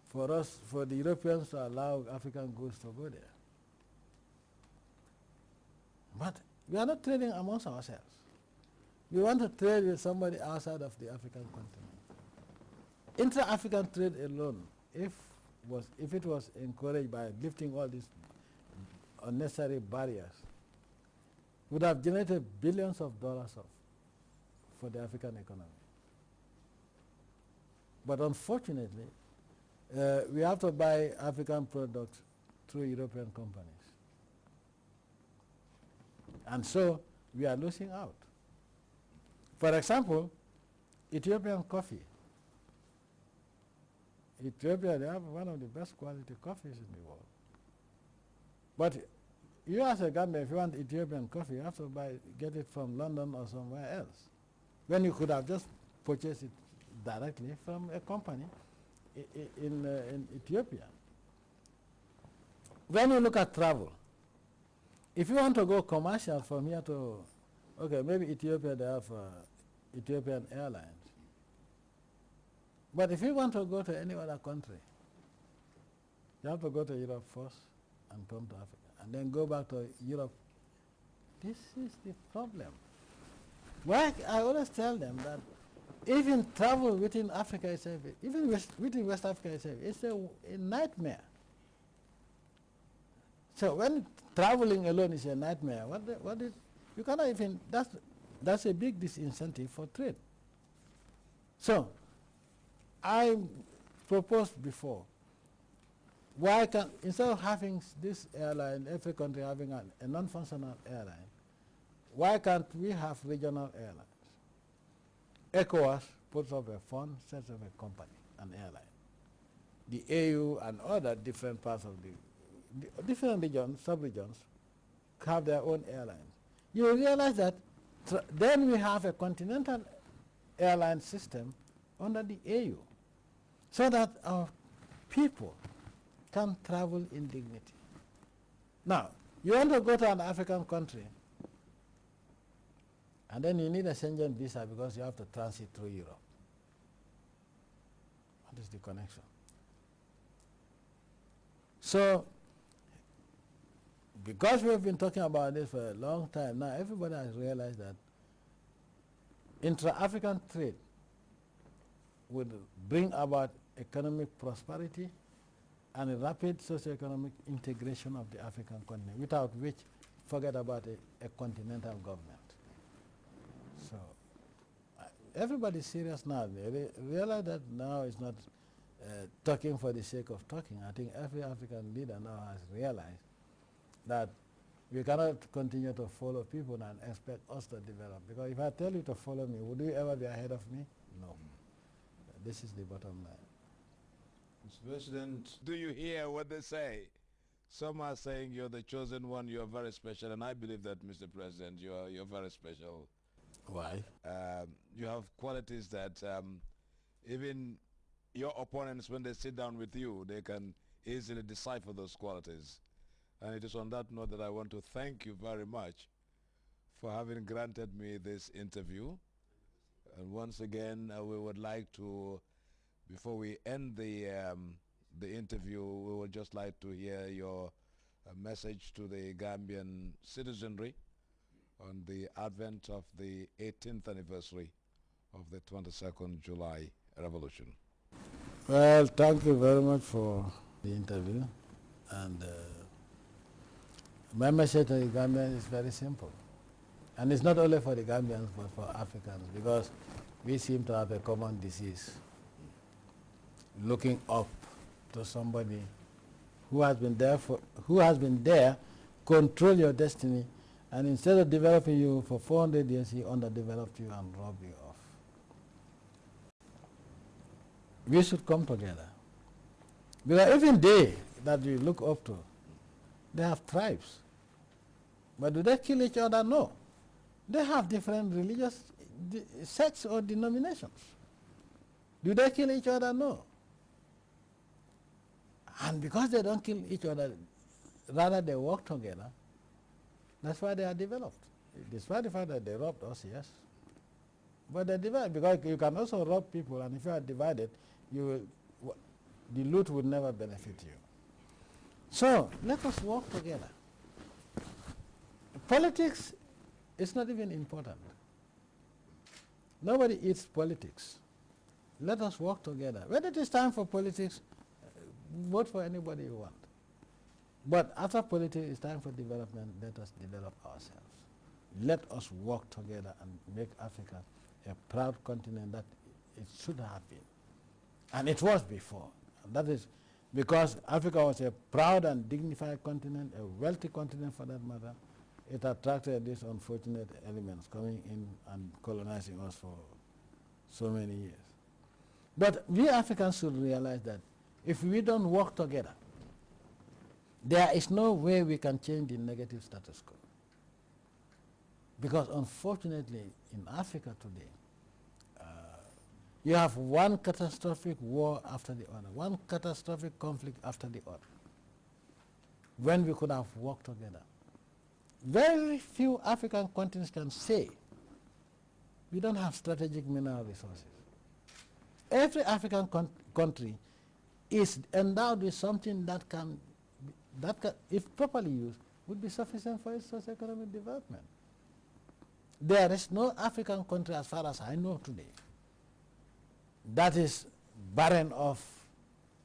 for the Europeans to allow African goods to go there. But we are not trading amongst ourselves. We want to trade with somebody outside of the African continent. Intra-African trade alone, if it was encouraged by lifting all these unnecessary barriers, would have generated billions of dollars for the African economy. But unfortunately, we have to buy African products through European companies. And so we are losing out. For example, Ethiopian coffee. Ethiopia, they have one of the best quality coffees in the world. But you as a Gambian, if you want Ethiopian coffee, you have to get it from London or somewhere else. When you could have just purchased it directly from a company in Ethiopia. When you look at travel, if you want to go commercial from here to, okay, maybe Ethiopia, they have Ethiopian Airlines. But if you want to go to any other country, you have to go to Europe first and come to Africa, and then go back to Europe. This is the problem. Why I always tell them that even travel within Africa itself, even within West Africa itself, it's a nightmare. So when traveling alone is a nightmare, you cannot even, that's a big disincentive for trade. So I proposed before, why can't, instead of having this airline, every country having a non-functional airline, why can't we have regional airlines? ECOWAS puts up a fund, sets up a company, an airline. The AU and other different parts of the different regions, sub-regions, have their own airlines. You will realize that then we have a continental airline system under the AU, so that our people can travel in dignity. Now, you want to go to an African country, and then you need a Schengen visa because you have to transit through Europe. What is the connection? So, because we have been talking about this for a long time now, everybody has realized that intra-African trade would bring about economic prosperity and a rapid socio-economic integration of the African continent, without which, forget about a continental government. So everybody's serious now. They realize that now it's not talking for the sake of talking. I think every African leader now has realized that we cannot continue to follow people and expect us to develop. Because if I tell you to follow me, would you ever be ahead of me? No. This is the bottom line. Mr. President, do you hear what they say? Some are saying you're the chosen one, you're very special, and I believe that, Mr. President, you're very special. Why? You have qualities that even your opponents, when they sit down with you, they can easily decipher those qualities. And it is on that note that I want to thank you very much for having granted me this interview. And once again, we would like to, before we end the interview, we would just like to hear your message to the Gambian citizenry on the advent of the 18th anniversary of the 22nd July Revolution. Well, thank you very much for the interview. And my message to the Gambians is very simple. And it's not only for the Gambians, but for Africans, because we seem to have a common disease. Looking up to somebody who has been there, control your destiny, and instead of developing you for 400 years, he underdeveloped you and robbed you off. We should come together. Because even they that we look up to, they have tribes. But do they kill each other? No. They have different religious sects or denominations. Do they kill each other? No. And because they don't kill each other, rather they work together, that's why they are developed. Despite the fact that they robbed us, yes. But they divide, because you can also rob people, and if you are divided, you will, the loot would never benefit you. So let us work together. Politics is not even important. Nobody eats politics. Let us work together. When it is time for politics, vote for anybody you want. But after politics, it's time for development. Let us develop ourselves. Let us work together and make Africa a proud continent that it should have been. And it was before. And that is because Africa was a proud and dignified continent, a wealthy continent for that matter. It attracted these unfortunate elements coming in and colonizing us for so many years. But we Africans should realize that if we don't work together, there is no way we can change the negative status quo. Because unfortunately, in Africa today, you have one catastrophic war after the other, one catastrophic conflict after the other, when we could have worked together. Very few African continents can say we don't have strategic mineral resources. Every African country is endowed with something that can, if properly used, would be sufficient for its socio-economic development. There is no African country, as far as I know today, that is barren of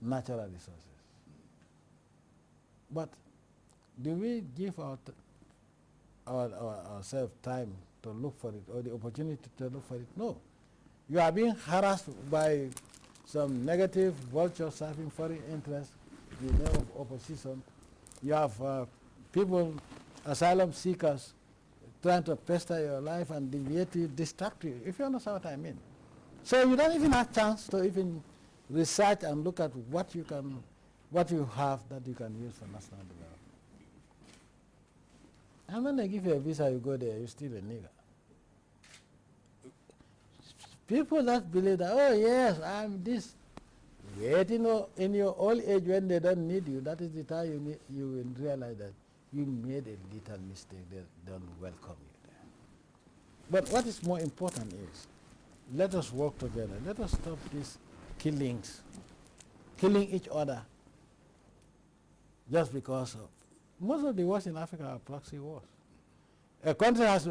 natural resources. But do we give ourselves time to look for it, or the opportunity to look for it? No. You are being harassed by some negative vulture serving foreign interests in the name of opposition. You have people, asylum seekers, trying to pester your life and deviate you, distract you, if you understand what I mean. So you don't even have a chance to even research and look at what you have that you can use for national development. And when they give you a visa, you go there, you're still a nigger. People that believe that, oh yes, I'm this. Wait, in your old age when they don't need you, that is the time you will realize that you made a little mistake, they don't welcome you there. But what is more important is, let us work together. Let us stop these killings, killing each other just because of. Most of the wars in Africa are proxy wars. A country has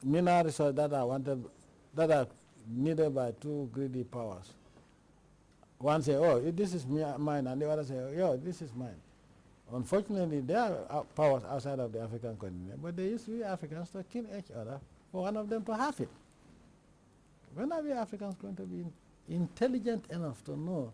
mineral resources that are needed by two greedy powers. One say, oh, this is mine, and the other say, oh, this is mine. Unfortunately, there are powers outside of the African continent, but they used to be Africans to kill each other for one of them to have it. When are we Africans going to be intelligent enough to know